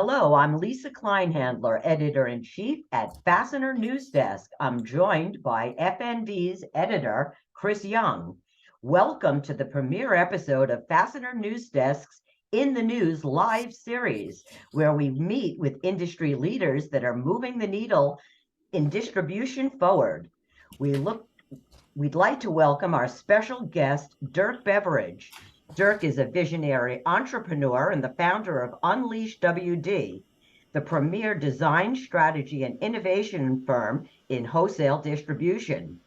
Hello, I'm Lisa Kleinhandler, Editor-in-Chief at Fastener News Desk. I'm joined by FND's editor, Cris Young. Welcome to the premiere episode of Fastener News Desk's In the News live series, where we meet with industry leaders that are moving the needle in distribution forward. We'd like to welcome our special guest, Dirk Beveridge. Dirk is a visionary entrepreneur and the founder of UnleashWD, the premier design, strategy, and innovation firm in wholesale distribution.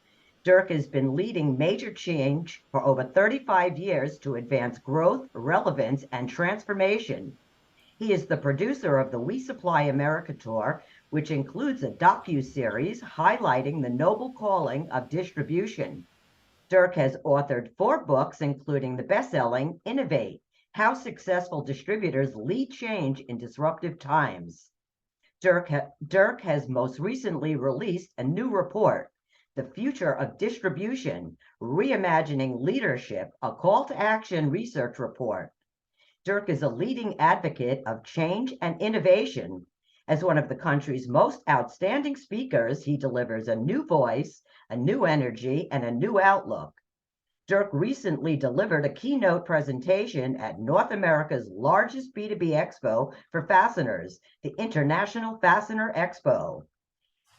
Dirk has been leading major change for over 35 years to advance growth, relevance, and transformation. He is the producer of the We Supply America tour, which includes a docu-series highlighting the noble calling of distribution. Dirk has authored 4 books, including the best-selling Innovate, How Successful Distributors Lead Change in Disruptive Times. Dirk has most recently released a new report, The Future of Distribution, Reimagining Leadership, a call to action research report. Dirk is a leading advocate of change and innovation. As one of the country's most outstanding speakers, he delivers a new voice, a new energy, and a new outlook. Dirk recently delivered a keynote presentation at North America's largest B2B expo for fasteners, the International Fastener Expo.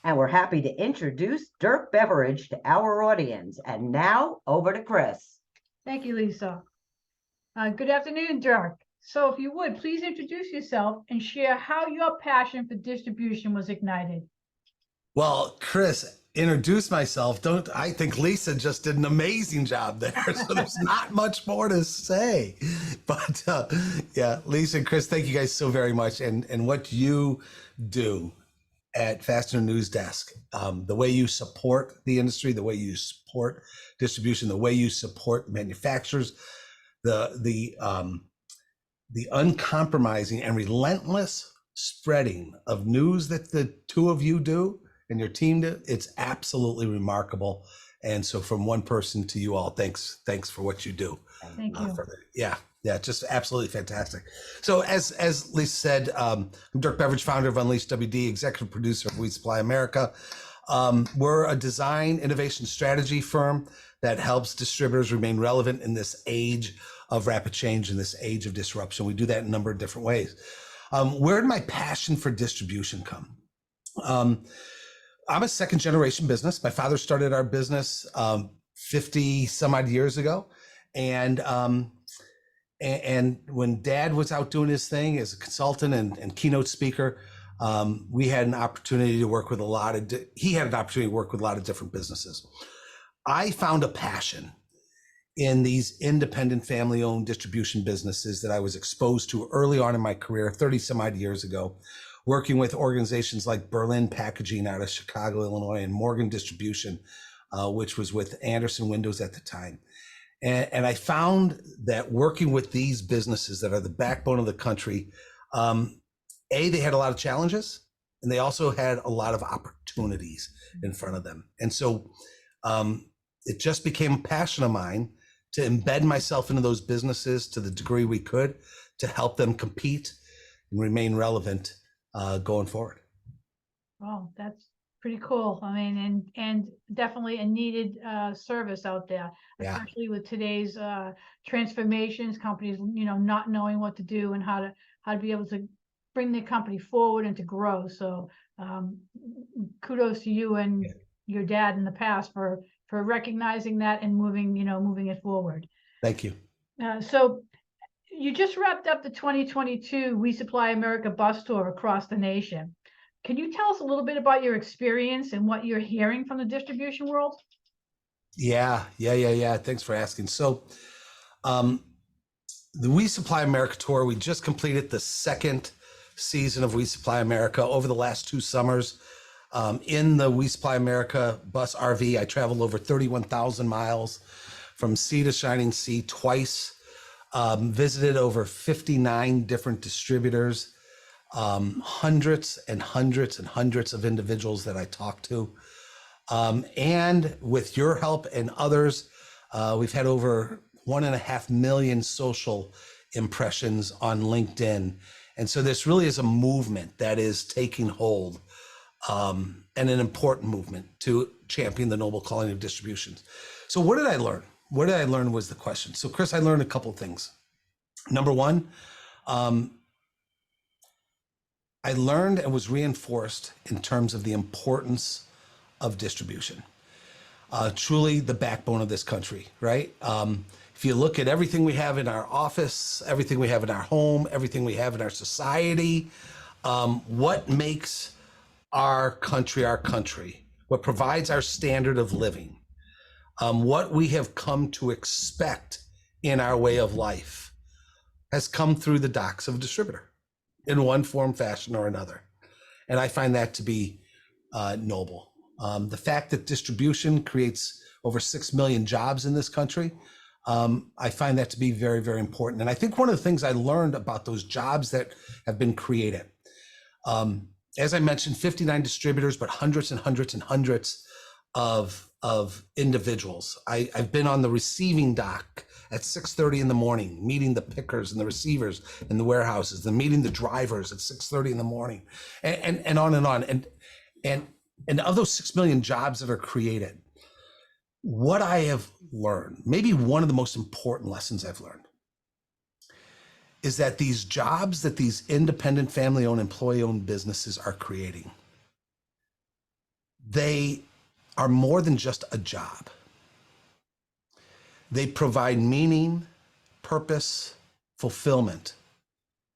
And we're happy to introduce Dirk Beveridge to our audience. And now, over to Cris. Thank you, Lisa. Good afternoon, Dirk. So if you would, please introduce yourself and share how your passion for distribution was ignited. Well, Cris, introduce myself. I think Lisa just did an amazing job there. So there's not much more to say. But yeah, Lisa and Cris, thank you guys so very much. And what you do at Fastener News Desk, the way you support the industry, the way you support distribution, the way you support manufacturers, the uncompromising and relentless spreading of news that the two of you do and your team do, it's absolutely remarkable. And so from one person to you all, thanks for what you do. Thank you. Yeah, just absolutely fantastic. So as Lisa said, I'm Dirk Beveridge, founder of UnleashWD, executive producer of We Supply America. We're a design innovation strategy firm that helps distributors remain relevant in this age of rapid change, in this age of disruption. We do that in a number of different ways. Where did my passion for distribution come? I'm a second generation business. My father started our business 50 some odd years ago. And when Dad was out doing his thing as a consultant and keynote speaker, we had an opportunity to work with he had an opportunity to work with a lot of different businesses. I found a passion in these independent family-owned distribution businesses that I was exposed to early on in my career, 30 some odd years ago, working with organizations like Berlin Packaging out of Chicago, Illinois, and Morgan Distribution, which was with Anderson Windows at the time. And I found that working with these businesses that are the backbone of the country, they had a lot of challenges, and they also had a lot of opportunities in front of them. And so it just became a passion of mine to embed myself into those businesses to the degree we could to help them compete and remain relevant going forward. Well, that's pretty cool. I mean, and definitely a needed service out there, especially with today's transformations, companies, not knowing what to do and how to be able to bring their company forward and to grow. So kudos to you and your dad in the past for recognizing that and moving it forward. Thank you. So you just wrapped up the 2022 We Supply America bus tour across the nation. Can you tell us a little bit about your experience and what you're hearing from the distribution world? Yeah. Thanks for asking. So the We Supply America tour, we just completed the second season of We Supply America over the last 2 summers. In the We Supply America bus RV, I traveled over 31,000 miles from sea to shining sea twice, visited over 59 different distributors, hundreds and hundreds and hundreds of individuals that I talked to. And with your help and others, we've had over 1.5 million social impressions on LinkedIn And so this really is a movement that is taking hold, and an important movement to champion the noble calling of distribution. So what did I learn? What did I learn was the question. So Cris, I learned a couple of things. Number one, I learned and was reinforced in terms of the importance of distribution. Truly the backbone of this country, right? If you look at everything we have in our office, everything we have in our home, everything we have in our society, what makes our country, what provides our standard of living, what we have come to expect in our way of life has come through the docks of a distributor in one form, fashion, or another. And I find that to be noble. The fact that distribution creates over 6 million jobs in this country, I find that to be very, very important. And I think one of the things I learned about those jobs that have been created, as I mentioned, 59 distributors, but hundreds and hundreds and hundreds of individuals. I've been on the receiving dock at 6:30 in the morning, meeting the pickers and the receivers in the warehouses, and meeting the drivers at 6:30 in the morning, and on and on. And of those 6 million jobs that are created, what I have learned, maybe one of the most important lessons I've learned, is that these jobs that these independent, family-owned, employee-owned businesses are creating, they are more than just a job. They provide meaning, purpose, fulfillment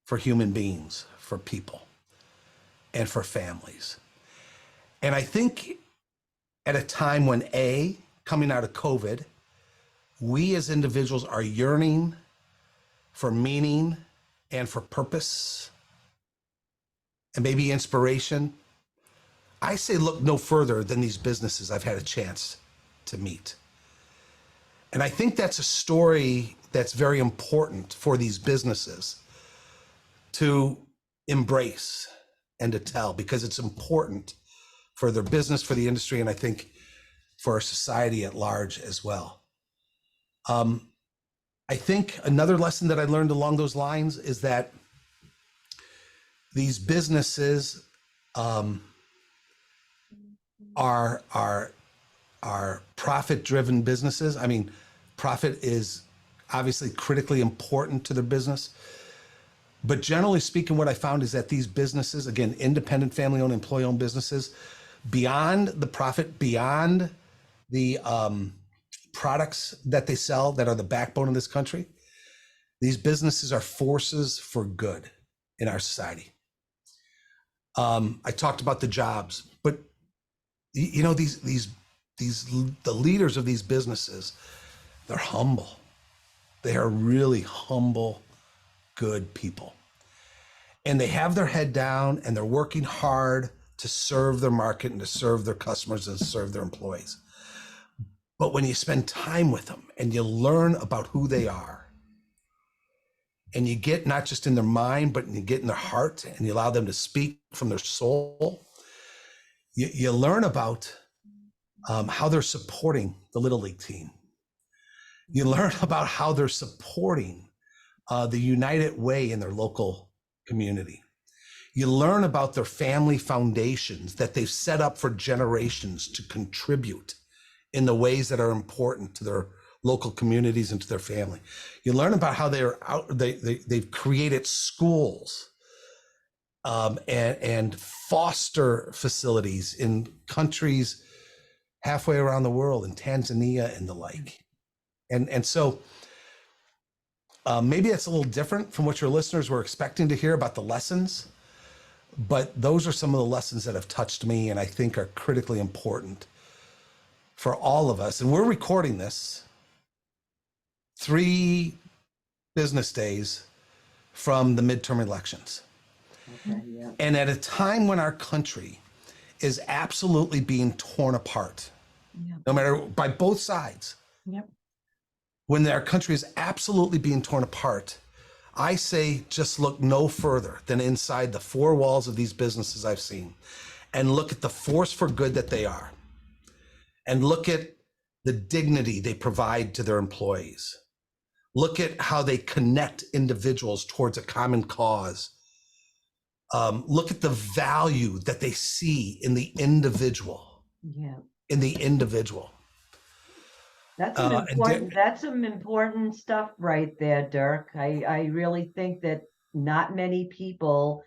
for human beings, for people, and for families. And I think at a time when coming out of COVID, we as individuals are yearning for meaning and for purpose and maybe inspiration, I say look no further than these businesses I've had a chance to meet. And I think that's a story that's very important for these businesses to embrace and to tell, because it's important for their business, for the industry, and I think for our society at large as well. I think another lesson that I learned along those lines is that these businesses are profit-driven businesses. I mean, profit is obviously critically important to their business. But generally speaking, what I found is that these businesses, again, independent, family-owned, employee-owned businesses, beyond the profit, beyond the products that they sell that are the backbone of this country, these businesses are forces for good in our society. I talked about the jobs, but you know, the leaders of these businesses, they're humble. They are really humble, good people. And they have their head down and they're working hard to serve their market and to serve their customers and to serve their employees. But when you spend time with them and you learn about who they are, and you get not just in their mind, but you get in their heart and you allow them to speak from their soul, you learn about how they're supporting the Little League team. You learn about how they're supporting the United Way in their local community. You learn about their family foundations that they've set up for generations to contribute in the ways that are important to their local communities and to their family. You learn about how they've created schools and foster facilities in countries halfway around the world, in Tanzania and the like. And so maybe it's a little different from what your listeners were expecting to hear about the lessons, but those are some of the lessons that have touched me and I think are critically important for all of us. And we're recording this 3 business days from the midterm elections. Okay, yeah. And at a time when our country is absolutely being torn apart, no matter by both sides. Yep. When our country is absolutely being torn apart, I say just look no further than inside the 4 walls of these businesses I've seen and look at the force for good that they are. And look at the dignity they provide to their employees. Look at how they connect individuals towards a common cause look at the value that they see in the individual. Yeah. In the individual. That's some important stuff right there, Dirk. I really think that not many people,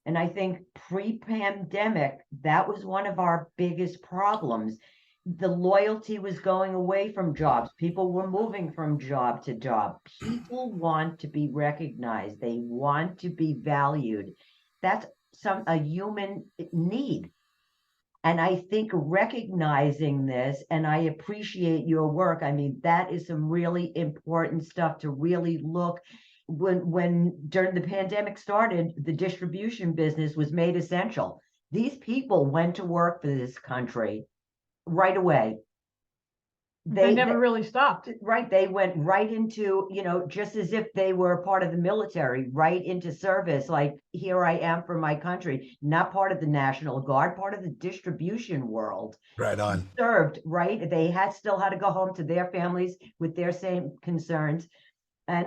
and I think pre-pandemic, that was one of our biggest problems. The loyalty was going away from jobs. People were moving from job to job. People want to be recognized. They want to be valued. That's a human need. And I think recognizing this, and I appreciate your work. I mean, that is some really important stuff to really look. When during the pandemic started, the distribution business was made essential. These people went to work for this country right away. They never really stopped. Right. They went right into, just as if they were part of the military, right into service. Like, here I am for my country, not part of the National Guard, part of the distribution world. Right on. Served, right? They still had to go home to their families with their same concerns. And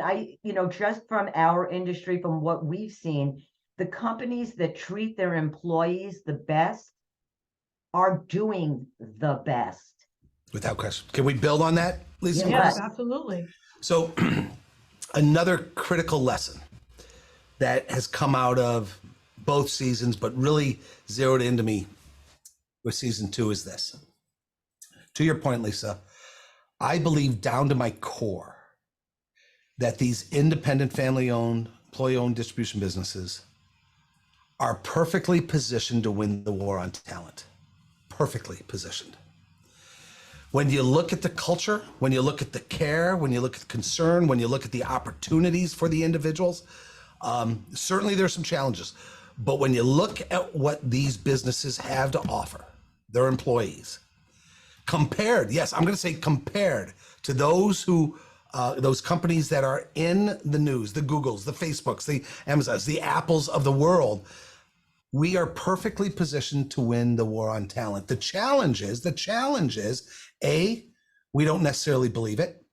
just from our industry, from what we've seen, the companies that treat their employees the best are doing the best. Without question. Can we build on that, Lisa? Yes, absolutely. So another critical lesson that has come out of both seasons, but really zeroed into me with season 2 is this. To your point, Lisa, I believe down to my core that these independent, family-owned, employee-owned distribution businesses are perfectly positioned to win the war on talent. Perfectly positioned. When you look at the culture, when you look at the care, when you look at the concern, when you look at the opportunities for the individuals, certainly there's some challenges. But when you look at what these businesses have to offer their employees, compared, yes, I'm going to say compared to those companies that are in the news, the Googles, the Facebooks, the Amazons, the Apples of the world, we are perfectly positioned to win the war on talent. The challenge is, A, we don't necessarily believe it.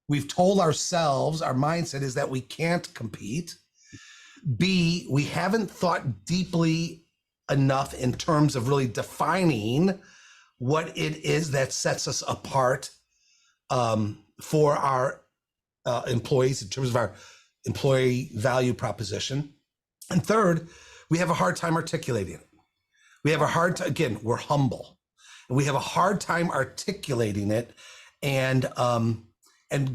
We've told ourselves, our mindset is that we can't compete. B, we haven't thought deeply enough in terms of really defining what it is that sets us apart for our employees in terms of our employee value proposition. And third, we have a hard time articulating it. We have a hard time, again, we're humble. And we have a hard time articulating it and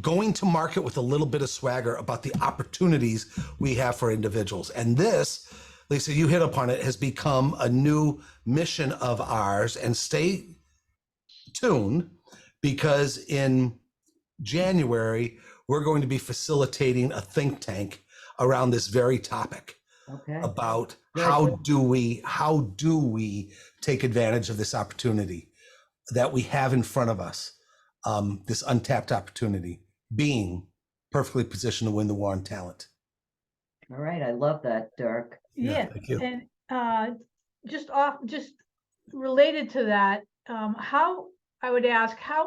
going to market with a little bit of swagger about the opportunities we have for individuals. And this, Lisa, you hit upon it, has become a new mission of ours. And stay tuned, because in January, we're going to be facilitating a think tank around this very topic. Okay. About how do we take advantage of this opportunity that we have in front of us, this untapped opportunity, being perfectly positioned to win the war on talent. All right, I love that, Dirk. Yeah, thank you. And just related to that, how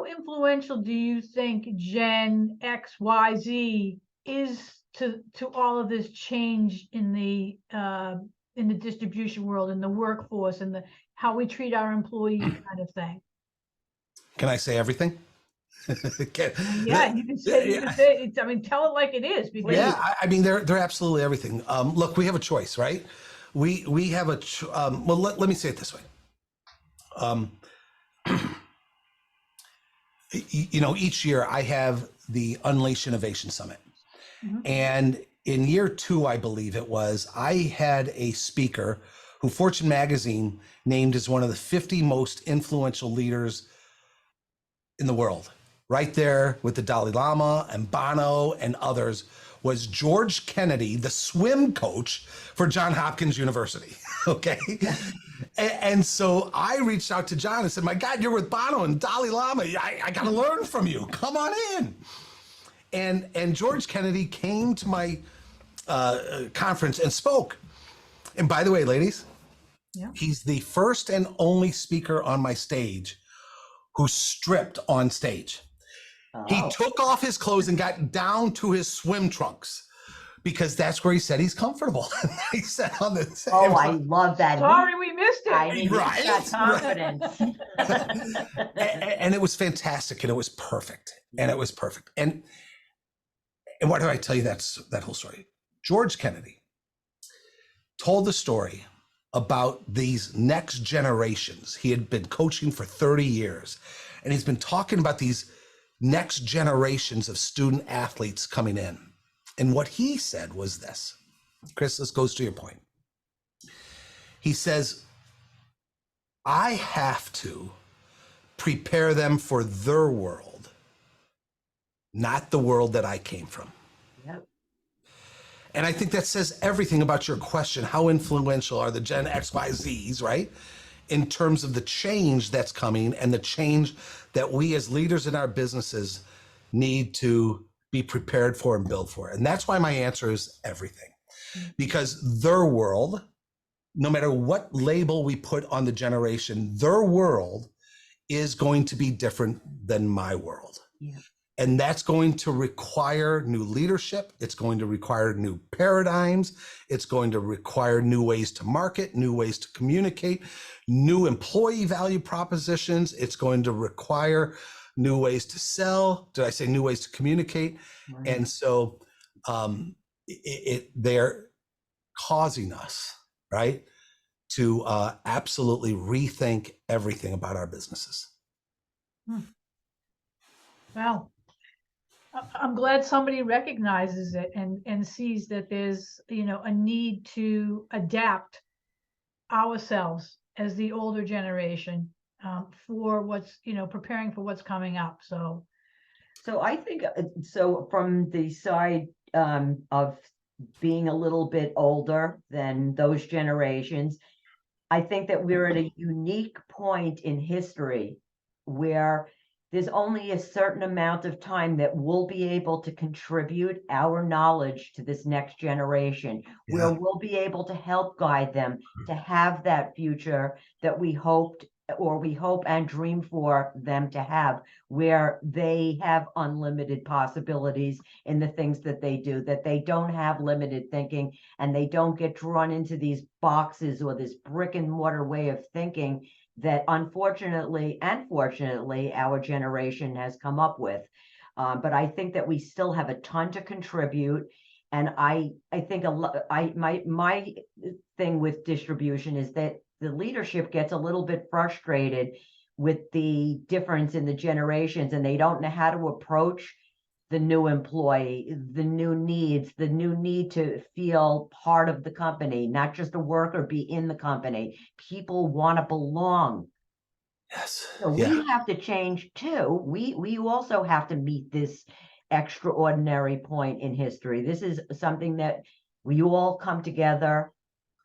influential do you think Gen X, Y, Z is to all of this change in the distribution world, in the workforce, and how we treat our employees, kind of thing? Can I say everything? Yeah, you can say it. I mean, tell it like it is. Because I mean, they're absolutely everything. Look, we have a choice, right? We have a well. Let me say it this way. Each year I have the Unleash Innovation Summit. Mm-hmm. And in year 2, I believe it was, I had a speaker who Fortune magazine named as one of the 50 most influential leaders in the world. Right there with the Dalai Lama and Bono and others was George Kennedy, the swim coach for Johns Hopkins University. Okay. And so I reached out to John and said, my God, you're with Bono and Dalai Lama. I got to learn from you. Come on in. And George Kennedy came to my conference and spoke. And by the way, ladies, he's the first and only speaker on my stage who stripped on stage. Oh. He took off his clothes and got down to his swim trunks because that's where he said he's comfortable. He said on the same. Oh, I love that. Sorry, we missed it. I mean, Right, he's got confidence. And it was fantastic, and it was perfect, and it was perfect. And why do I tell you that whole story? George Kennedy told the story about these next generations. He had been coaching for 30 years, and he's been talking about these next generations of student athletes coming in. And what he said was this, Cris, this goes to your point. He says, I have to prepare them for their world, not the world that I came from. Yep. And I think that says everything about your question. How influential are the Gen X, Y, Zs, right? In terms of the change that's coming and the change that we as leaders in our businesses need to be prepared for and build for. And that's why my answer is everything. Because their world, no matter what label we put on the generation, their world is going to be different than my world. Yeah. And that's going to require new leadership. It's going to require new paradigms. It's going to require new ways to market, new ways to communicate, new employee value propositions. It's going to require new ways to sell. Did I say new ways to communicate? Right. And so they're causing us, right, to absolutely rethink everything about our businesses. Well, I'm glad somebody recognizes it and sees that there's, a need to adapt ourselves as the older generation for what's, preparing for what's coming up. So I think, so from the side of being a little bit older than those generations, I think that we're at a unique point in history where there's only a certain amount of time that we'll be able to contribute our knowledge to this next generation, where we'll be able to help guide them to have that future that we hope and dream for them to have, where they have unlimited possibilities in the things that they do, that they don't have limited thinking, and they don't get drawn into these boxes or this brick and mortar way of thinking that unfortunately and fortunately our generation has come up with. But I think that we still have a ton to contribute. And I think my thing with distribution is that the leadership gets a little bit frustrated with the difference in the generations, and they don't know how to approach the new employee, the new needs, the new need to feel part of the company, not just a worker, be in the company. People want to belong. Yes. So we have to change too. We also have to meet this extraordinary point in history. This is something that we all come together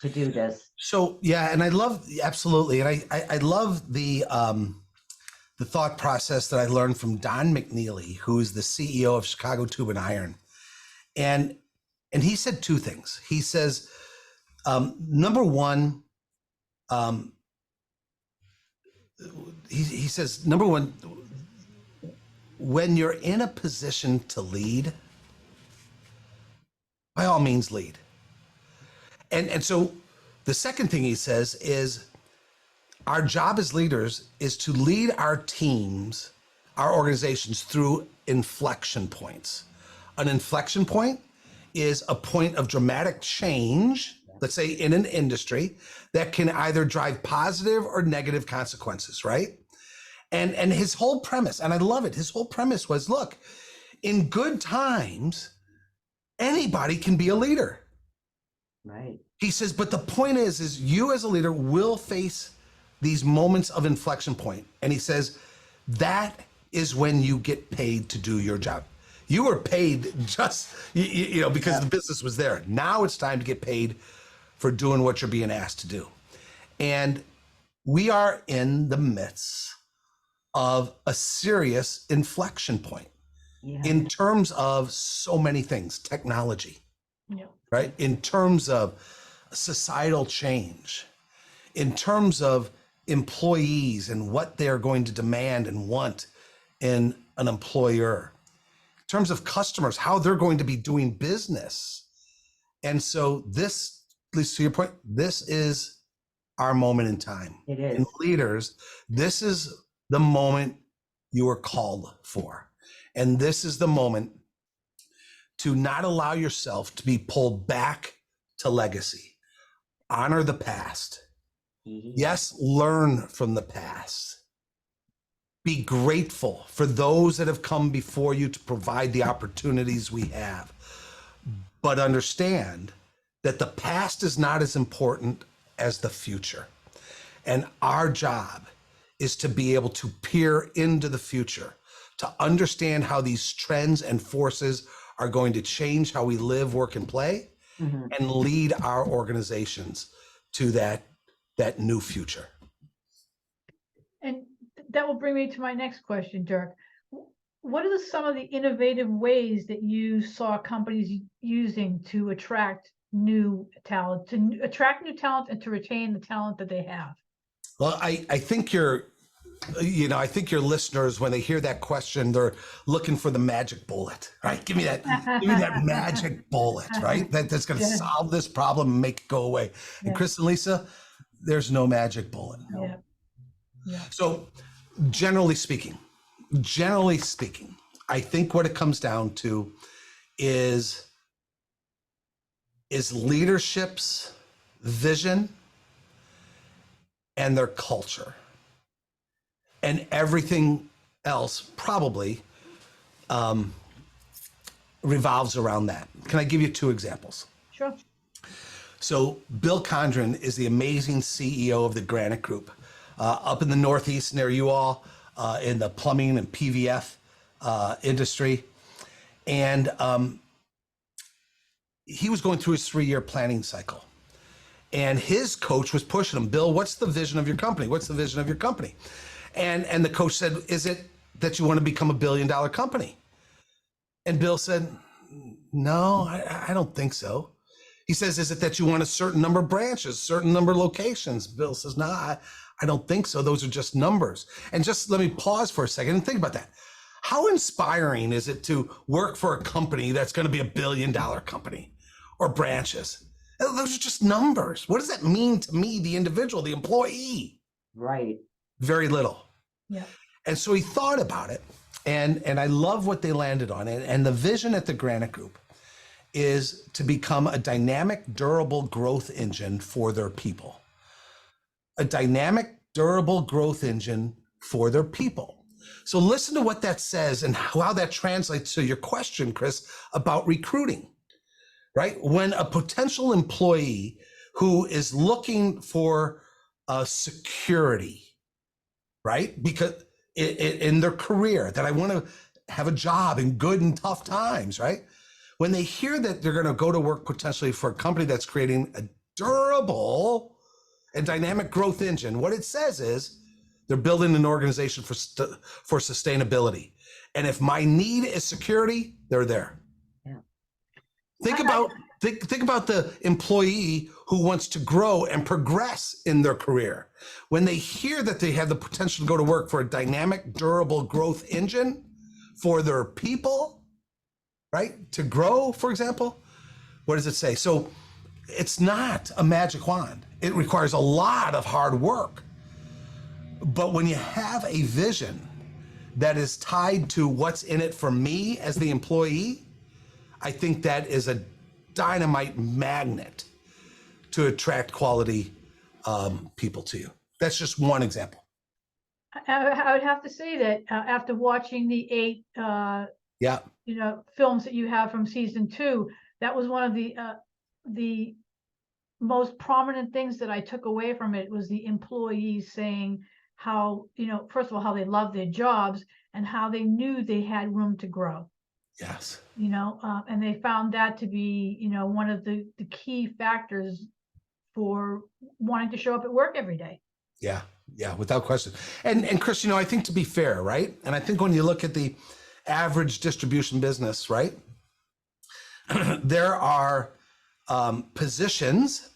to do this. So, yeah, and I love, absolutely. And I love the thought process that I learned from Don McNeely, who is the CEO of Chicago Tube and Iron. And he said two things. He says, number one, he says, number one, when you're in a position to lead, by all means lead. And so the second thing he says is, our job as leaders is to lead our teams, our organizations, through inflection points. An inflection point is a point of dramatic change, let's say in an industry, that can either drive positive or negative consequences, right? And his whole premise, and I love it, his whole premise was, look, in good times, anybody can be a leader. Right. He says, but the point is you as a leader will face these moments of inflection point. And he says, that is when you get paid to do your job. You were paid just, because the business was there. Now it's time to get paid for doing what you're being asked to do. And we are in the midst of a serious inflection point in terms of so many things, technology, right? In terms of societal change, in terms of employees and what they're going to demand and want in an employer, in terms of customers, how they're going to be doing business And so this, at least to your point, this is our moment in time. It is. And leaders, this is the moment you are called for. And this is the moment to not allow yourself to be pulled back to legacy. Honor the past. Yes, learn from the past. Be grateful for those that have come before you to provide the opportunities we have. But understand that the past is not as important as the future. And our job is to be able to peer into the future, to understand how these trends and forces are going to change how we live, work, and play, and lead our organizations to that new future. And that will bring me to my next question, Dirk. What are some of the innovative ways that you saw companies using to attract new talent, and to retain the talent that they have? Well, I think I think your listeners, when they hear that question, they're looking for the magic bullet, right? Give me that magic bullet, right? That's going to solve this problem and make it go away. And Cris and Lisa, there's no magic bullet. Yeah. So generally speaking, I think what it comes down to is leadership's vision and their culture. And everything else probably revolves around that. Can I give you 2 examples? Sure. So Bill Condren is the amazing CEO of the Granite Group up in the Northeast near you all in the plumbing and PVF industry. And he was going through his 3-year planning cycle. And his coach was pushing him, Bill, what's the vision of your company? What's the vision of your company? And the coach said, is it that you want to become $1 billion company? And Bill said, no, I don't think so. He says, is it that you want a certain number of branches, certain number of locations? Bill says, no, I don't think so. Those are just numbers. And just let me pause for a second and think about that. How inspiring is it to work for a company that's going to be $1 billion company or branches? Those are just numbers. What does that mean to me, the individual, the employee? Right. Very little. Yeah. And so he thought about it, and I love what they landed on. And the vision at the Granite Group is to become a dynamic, durable growth engine for their people. A dynamic, durable growth engine for their people. So listen to what that says and how that translates to your question, Cris, about recruiting, right? When a potential employee who is looking for security, right? Because in their career, that I want to have a job in good and tough times, right? When they hear that they're going to go to work potentially for a company that's creating a durable and dynamic growth engine, what it says is they're building an organization for sustainability. And if my need is security, they're there. Yeah. Think about the employee who wants to grow and progress in their career. When they hear that they have the potential to go to work for a dynamic, durable growth engine for their people, right? To grow, for example, what does it say? So it's not a magic wand. It requires a lot of hard work. But when you have a vision that is tied to what's in it for me as the employee, I think that is a dynamite magnet to attract quality people to you. That's just one example. I would have to say that after watching the 8 films that you have from season 2, that was one of the most prominent things that I took away from it, was the employees saying how, first of all, how they love their jobs and how they knew they had room to grow. Yes. And they found that to be, one of the key factors for wanting to show up at work every day. Yeah, without question. And Cris, I think, to be fair, right? And I think when you look at the average distribution business, right, there are positions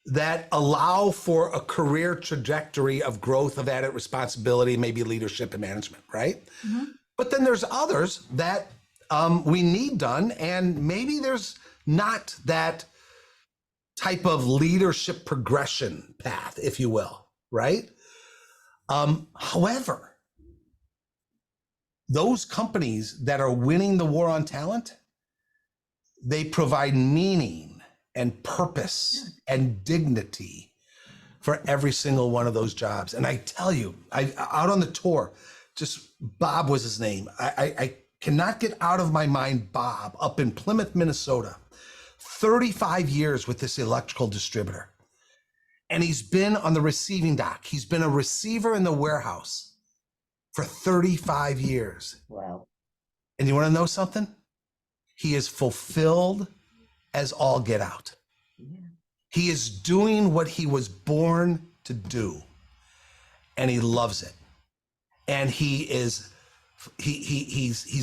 that allow for a career trajectory of growth, of added responsibility, maybe leadership and management, right? Mm-hmm. But then there's others that we need done, and maybe there's not that type of leadership progression path, if you will, right? However, those companies that are winning the war on talent, they provide meaning and purpose and dignity for every single one of those jobs. And I tell you, out on the tour, just Bob was his name. I cannot get out of my mind Bob up in Plymouth, Minnesota, 35 years with this electrical distributor. And he's been on the receiving dock. He's been a receiver in the warehouse for 35 years. Wow. And you want to know something? He is fulfilled as all get out. Yeah. He is doing what he was born to do, and he loves it. And he's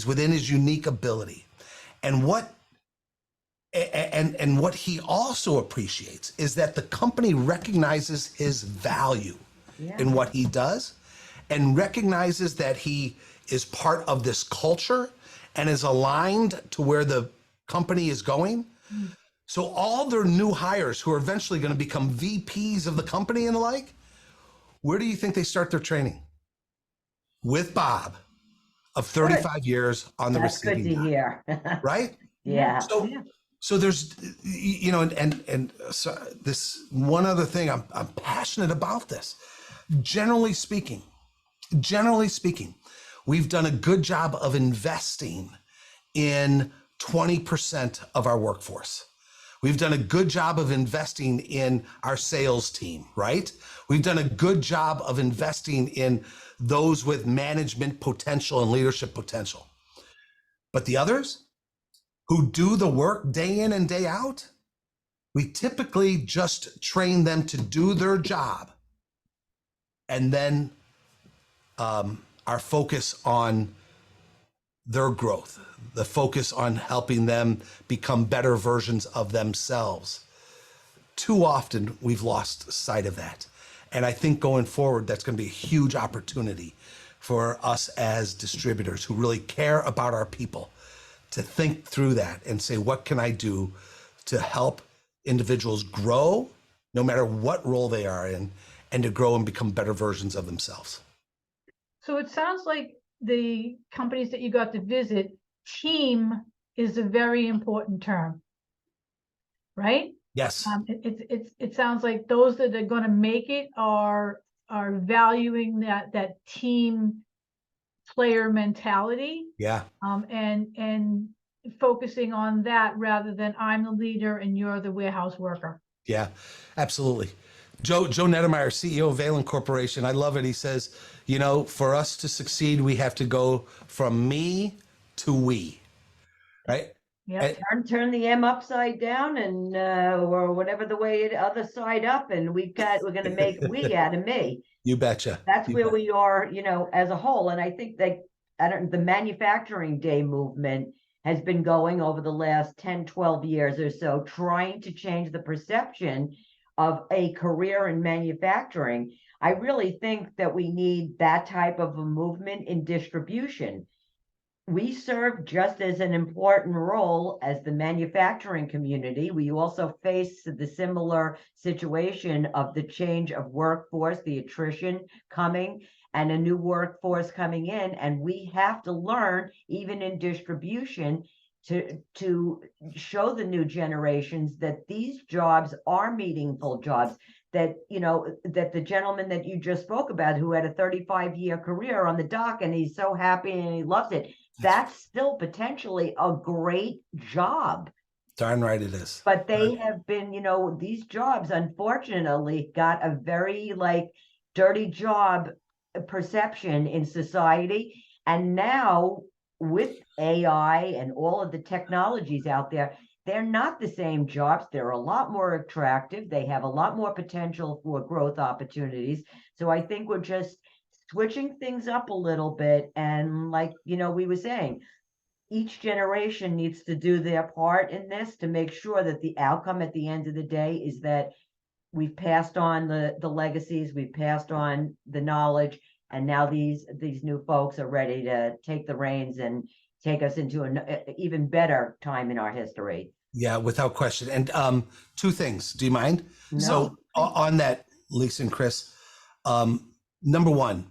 within his unique ability. And what he also appreciates is that the company recognizes his value in what he does, and recognizes that he is part of this culture and is aligned to where the company is going. So all their new hires who are eventually going to become VPs of the company and the like, where do you think they start their training? With Bob of 35 years on the receiving That's good to hear. right? Yeah. So there's, you know, and so this one other thing, I'm passionate about this. Generally speaking, we've done a good job of investing in 20% of our workforce. We've done a good job of investing in our sales team, right? We've done a good job of investing in those with management potential and leadership potential. But the others who do the work day in and day out, we typically just train them to do their job. And then our focus on their growth, the focus on helping them become better versions of themselves. Too often we've lost sight of that. And I think going forward, that's going to be a huge opportunity for us as distributors who really care about our people to think through that and say, what can I do to help individuals grow, no matter what role they are in, and to grow and become better versions of themselves. So it sounds like the companies that you got to visit, team is a very important term, right? Yes. It sounds like those that are going to make it are valuing that team player mentality. Yeah. And focusing on that rather than I'm the leader and you're the warehouse worker. Yeah, absolutely. Joe Nettemeyer, CEO of Valen Corporation, I love it. He says, you know, for us to succeed, we have to go from me to we, right? Yeah. Turn the M upside down and or whatever the way other side up, and we're going to make we out of me. You betcha. That's where we are, you know, as a whole. And I think that the manufacturing day movement has been going over the last 10, 12 years or so, trying to change the perception of a career in manufacturing. I really think that we need that type of a movement in distribution. We serve just as an important role as the manufacturing community. We also face the similar situation of the change of workforce, the attrition coming, and a new workforce coming in. And we have to learn, even in distribution, to show the new generations that these jobs are meaningful jobs, that, you know, that the gentleman that you just spoke about who had a 35-year career on the dock and he's so happy and he loves it, that's still potentially a great job. Darn right it is. But they have been, you know, these jobs unfortunately got a very dirty job perception in society. And now with AI and all of the technologies out there, they're not the same jobs. They're a lot more attractive. They have a lot more potential for growth opportunities. So I think we're just switching things up a little bit. And like, you know, we were saying, each generation needs to do their part in this to make sure that the outcome at the end of the day is that we've passed on the legacies, we've passed on the knowledge, and now these new folks are ready to take the reins and take us into an even better time in our history. Yeah, without question. And two things. Do you mind? No. So on that, Lisa and Cris, number one,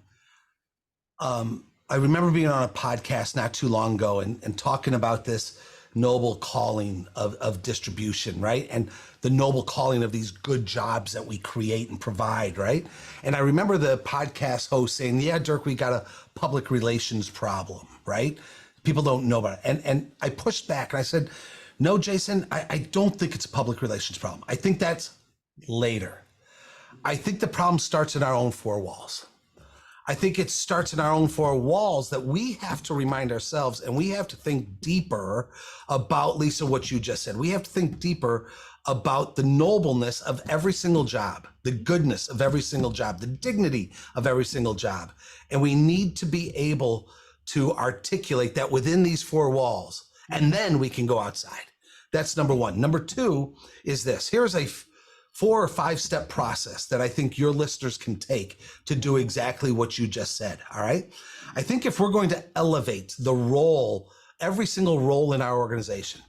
I remember being on a podcast not too long ago and talking about this noble calling of distribution, right? And the noble calling of these good jobs that we create and provide, right? And I remember the podcast host saying, yeah, Dirk, we got a public relations problem, right? People don't know about it. And I pushed back and I said, no, Jason, I don't think it's a public relations problem. I think that's later. I think the problem starts in our own four walls. I think it starts in our own four walls that we have to remind ourselves, and we have to think deeper about, Lisa, what you just said. We have to think deeper about the nobleness of every single job, the goodness of every single job, the dignity of every single job. And we need to be able to articulate that within these four walls, and then we can go outside. That's number one. Number two is this. Here's a 4 or 5 step process that I think your listeners can take to do exactly what you just said. All right. I think if we're going to elevate the role, every single role in our organization,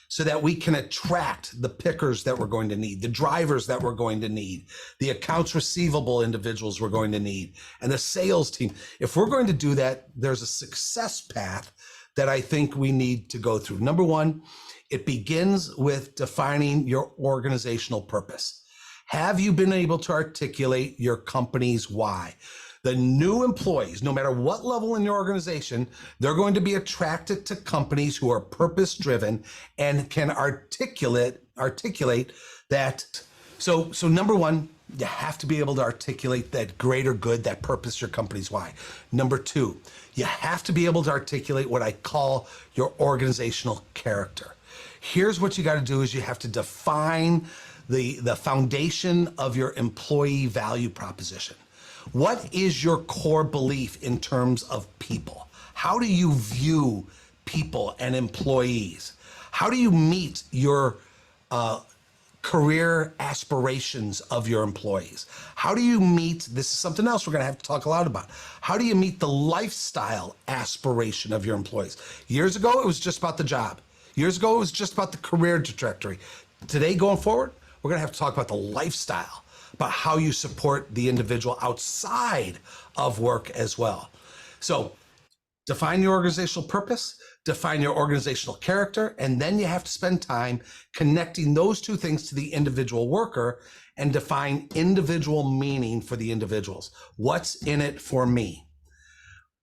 so that we can attract the pickers that we're going to need, the drivers that we're going to need, the accounts receivable individuals we're going to need, and the sales team. If we're going to do that, there's a success path that I think we need to go through. Number one, it begins with defining your organizational purpose. Have you been able to articulate your company's why? The new employees, no matter what level in your organization, they're going to be attracted to companies who are purpose-driven and can articulate that. So number one, you have to be able to articulate that greater good, that purpose, your company's why. Number two, you have to be able to articulate what I call your organizational character. Here's what you got to do is you have to define the foundation of your employee value proposition. What is your core belief in terms of people? How do you view people and employees? How do you meet your career aspirations of your employees? How do you meet, this is something else we're going to have to talk a lot about. How do you meet the lifestyle aspiration of your employees? Years ago, it was just about the job. Years ago, it was just about the career trajectory. Today, going forward, we're going to have to talk about the lifestyle, about how you support the individual outside of work as well. So define your organizational purpose, define your organizational character, and then you have to spend time connecting those two things to the individual worker and define individual meaning for the individuals. What's in it for me?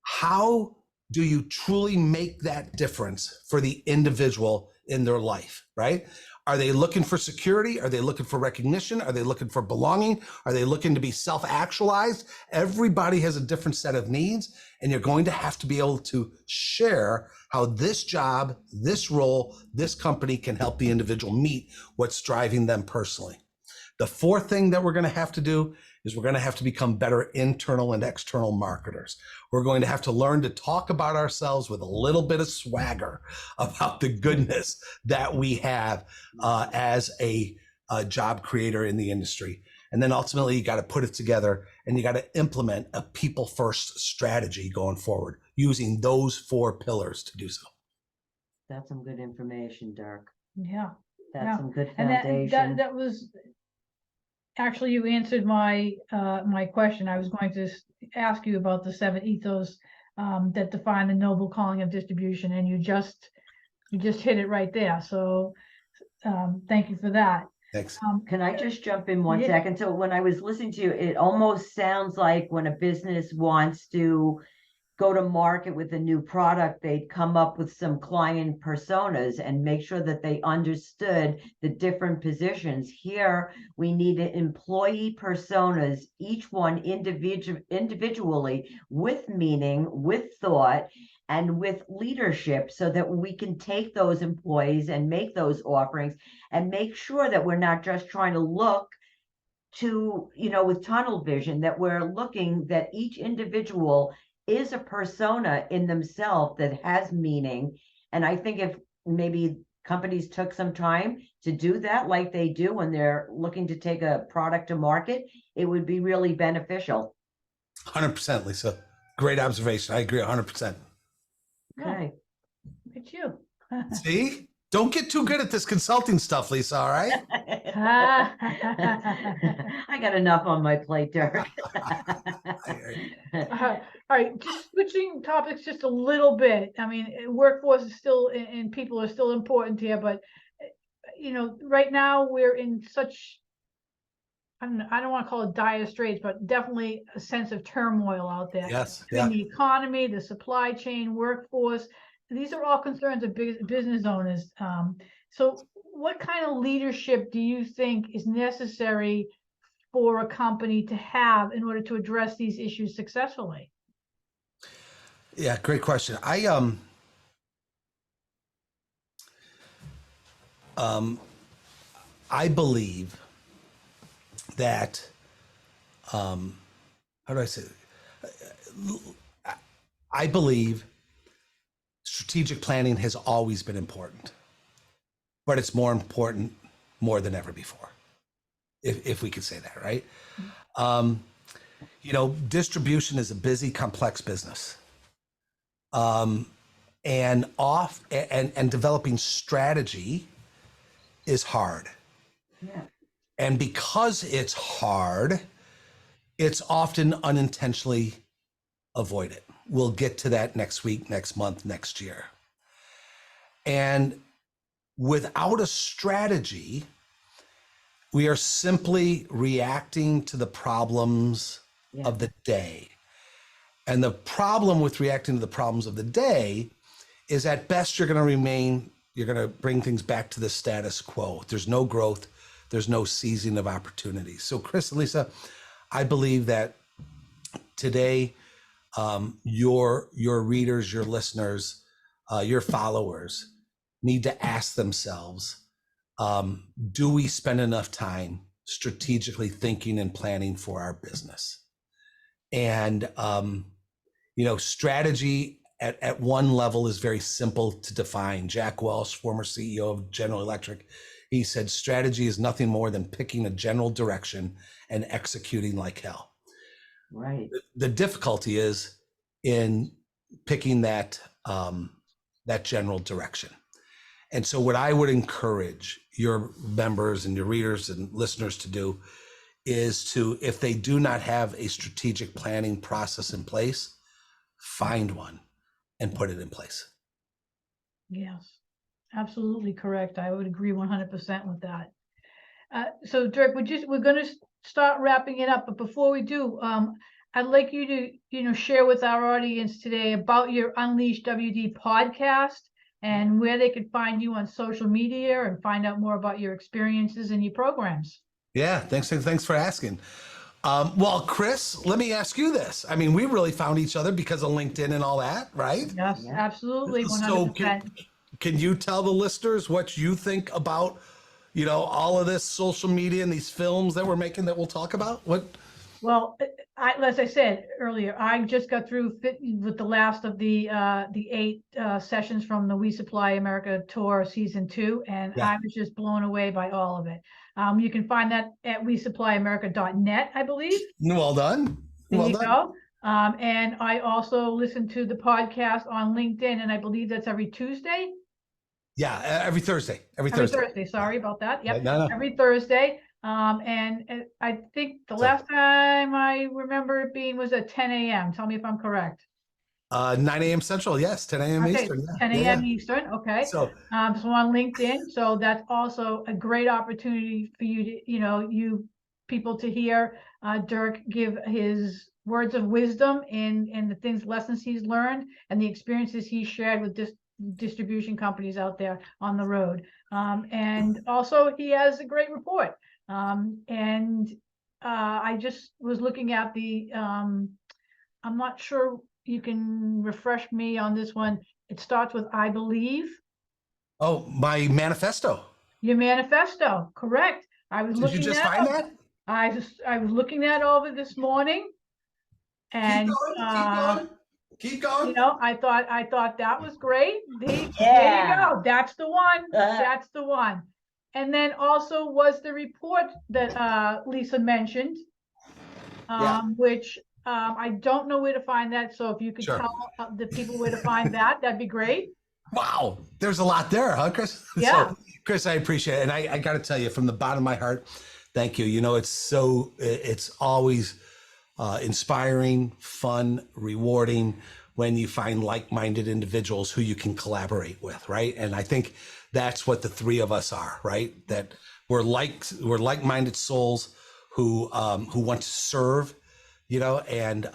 How do you truly make that difference for the individual in their life, right? Are they looking for security? Are they looking for recognition? Are they looking for belonging? Are they looking to be self-actualized? Everybody has a different set of needs, and you're going to have to be able to share how this job, this role, this company can help the individual meet what's driving them personally. The fourth thing that we're going to have to do is we're going to have to become better internal and external marketers. We're going to have to learn to talk about ourselves with a little bit of swagger about the goodness that we have as a job creator in the industry. And then ultimately, you got to put it together and you got to implement a people first strategy going forward using those 4 pillars to do so. That's some good information, Dirk. Yeah. That's some good And foundation. that was actually, you answered my my question. I was going to ask you about the 7 ethos that define the noble calling of distribution, and you just hit it right there. So thank you for that. Thanks. Can I just jump in one Yeah. second? So when I was listening to you, it almost sounds like when a business wants to go to market with a new product, they'd come up with some client personas and make sure that they understood the different positions. Here, we needed employee personas, each one individually, with meaning, with thought, and with leadership, so that we can take those employees and make those offerings and make sure that we're not just trying to look to, with tunnel vision, that we're looking that each individual is a persona in themselves that has meaning. And I think if maybe companies took some time to do that, like they do when they're looking to take a product to market, it would be really beneficial. 100%, Lisa. Great observation. I agree 100%. Okay. Look at you. See? Don't get too good at this consulting stuff, Lisa, all right? I got enough on my plate, Dirk. All right, just switching topics just a little bit. I mean, workforce is still, and people are still important here, but right now we're in such, I don't want to call it dire straits, but definitely a sense of turmoil out there. Yes, Between yeah. the economy, the supply chain, workforce, these are all concerns of business owners. So what kind of leadership do you think is necessary for a company to have in order to address these issues successfully? Yeah, great question. I believe that, how do I say it? I believe strategic planning has always been important, but it's more important more than ever before, if we could say that, right? Distribution is a busy, complex business. And developing strategy is hard. Yeah. And because it's hard, it's often unintentionally avoided. We'll get to that next week, next month, next year. And without a strategy, we are simply reacting to the problems of the day. And the problem with reacting to the problems of the day is at best you're going to bring things back to the status quo. There's no growth. There's no seizing of opportunities. So Cris and Lisa, I believe that today, your readers, your listeners, your followers need to ask themselves, do we spend enough time strategically thinking and planning for our business? And, strategy at one level is very simple to define. Jack Welch, former CEO of General Electric, he said, strategy is nothing more than picking a general direction and executing like hell. Right. The difficulty is in picking that general direction. And so what I would encourage your members and your readers and listeners to do is to, if they do not have a strategic planning process in place, find one and put it in place. Yes, absolutely correct. I would agree 100% with that. So Dirk, we're going to start wrapping it up, but before we do, I'd like you to, share with our audience today about your UnleashWD podcast and where they could find you on social media and find out more about your experiences and your programs. Yeah, thanks for asking. Well, Cris, let me ask you this. I mean, we really found each other because of LinkedIn and all that, right? Yes, absolutely, 100%. So can you tell the listeners what you think about, all of this social media and these films that we're making that we'll talk about? Well, as I said earlier, I just got through with the last of the 8 sessions from the We Supply America Tour Season 2, and I was just blown away by all of it. You can find that at wesupplyamerica.net, I believe. Well done. There you go. And I also listen to the podcast on LinkedIn, and I believe that's every Tuesday. Yeah, every Thursday. Every Thursday. Sorry about that. Yep. No. Every Thursday. And I think the last time I remember it being was at 10 a.m. Tell me if I'm correct. 9 a.m. Central, yes, 10 a.m. Eastern. Yeah. 10 a.m. Eastern, okay. So on LinkedIn, so that's also a great opportunity for you to, you people to hear Dirk give his words of wisdom and the lessons he's learned and the experiences he's shared with distribution companies out there on the road. And also he has a great report. I just was looking at I'm not sure, you can refresh me on this one. It starts with I believe. Oh, my manifesto. Your manifesto, correct. Did you just find that? I was looking that over this morning. And keep going. I thought that was great. There you go. That's the one. That's the one. And then also was the report that Lisa mentioned, which I don't know where to find that. So if you could tell the people where to find that, that'd be great. Wow, there's a lot there, huh, Chris? Yeah. So, Chris, I appreciate it. And I got to tell you from the bottom of my heart, thank you. You know, it's always inspiring, fun, rewarding when you find like-minded individuals who you can collaborate with, right? And I think that's what the three of us are, right? That we're like-minded souls who want to serve, you know, and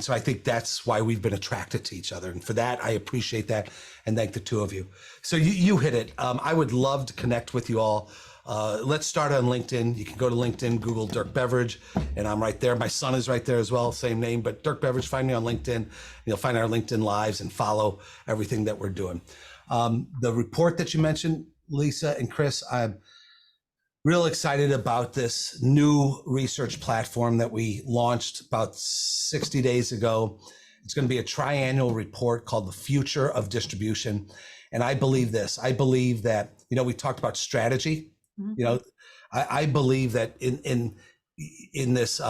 so I think that's why we've been attracted to each other. And for that, I appreciate that and thank the two of you. So you hit it. I would love to connect with you all. Let's start on LinkedIn. You can go to LinkedIn, Google Dirk Beveridge, and I'm right there. My son is right there as well, same name, but Dirk Beveridge, find me on LinkedIn. You'll find our LinkedIn lives and follow everything that we're doing. The report that you mentioned, Lisa and Chris, I'm real excited about this new research platform that we launched about 60 days ago. It's going to be a triannual report called The Future of Distribution. And I believe this. I believe that, you know, we talked about strategy. You know, I believe that in this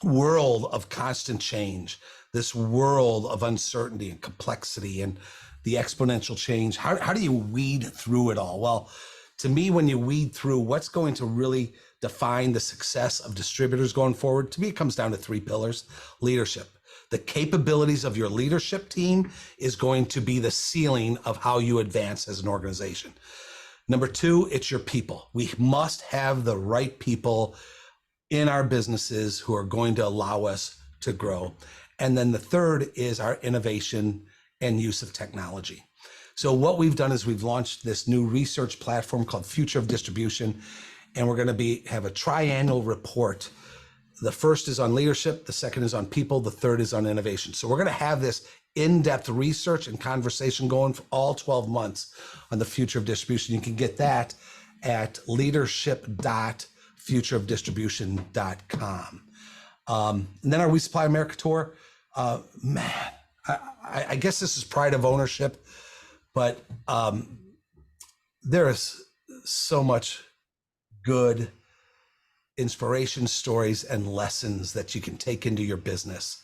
world of constant change, this world of uncertainty and complexity and the exponential change, how do you weed through it all? Well, to me, when you weed through what's going to really define the success of distributors going forward, to me, it comes down to three pillars. Leadership. The capabilities of your leadership team is going to be the ceiling of how you advance as an organization. Number two, it's your people. We must have the right people in our businesses who are going to allow us to grow. And then the third is our innovation and use of technology. So what we've done is we've launched this new research platform called Future of Distribution, and we're going to have a triannual report. The first is on leadership, the second is on people, the third is on innovation. So we're going to have this in-depth research and conversation going for all 12 months on the future of distribution. You can get that at leadership.futureofdistribution.com. And then our We Supply America tour, man, I guess this is pride of ownership, but there is so much good inspiration, stories, and lessons that you can take into your business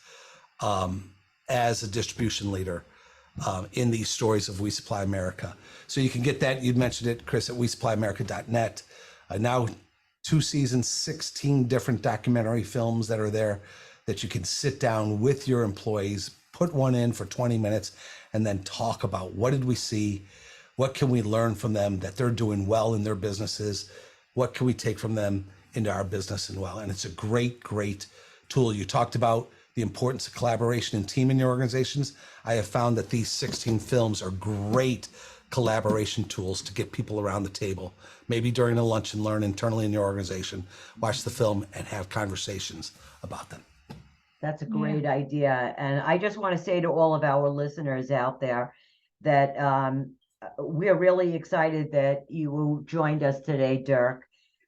as a distribution leader in these stories of We Supply America. So you can get that. You'd mentioned it, Chris, at WeSupplyAmerica.net. Now 2 seasons, 16 different documentary films that are there that you can sit down with your employees, put one in for 20 minutes, and then talk about what did we see, what can we learn from them that they're doing well in their businesses, what can we take from them into our business and well. And it's a great, great tool. You talked about the importance of collaboration and team in your organizations. I have found that these 16 films are great collaboration tools to get people around the table, maybe during a lunch and learn internally in your organization, watch the film and have conversations about them. That's a great idea. And I just want to say to all of our listeners out there that we're really excited that you joined us today, Dirk.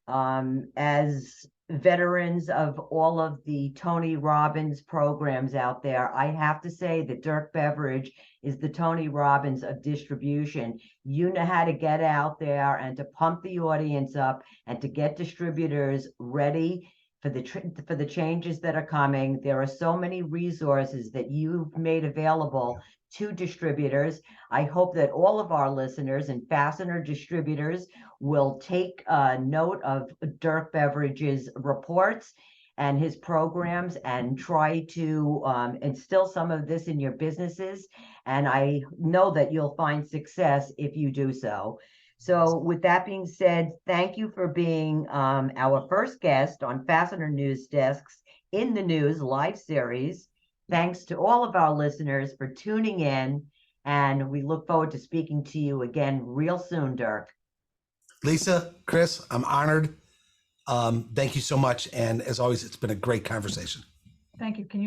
As veterans of all of the Tony Robbins programs out there, I have to say that Dirk Beveridge is the Tony Robbins of distribution. You know how to get out there and to pump the audience up and to get distributors ready for the changes that are coming. There are so many resources that you've made available to distributors. I hope that all of our listeners and fastener distributors will take note of Dirk Beveridge's reports and his programs and try to instill some of this in your businesses. And I know that you'll find success if you do so. So with that being said, thank you for being our first guest on Fastener News Desk's In the News live series. Thanks to all of our listeners for tuning in, and we look forward to speaking to you again real soon, Dirk. Lisa, Chris, I'm honored. Thank you so much. And as always, it's been a great conversation. Thank you. Can you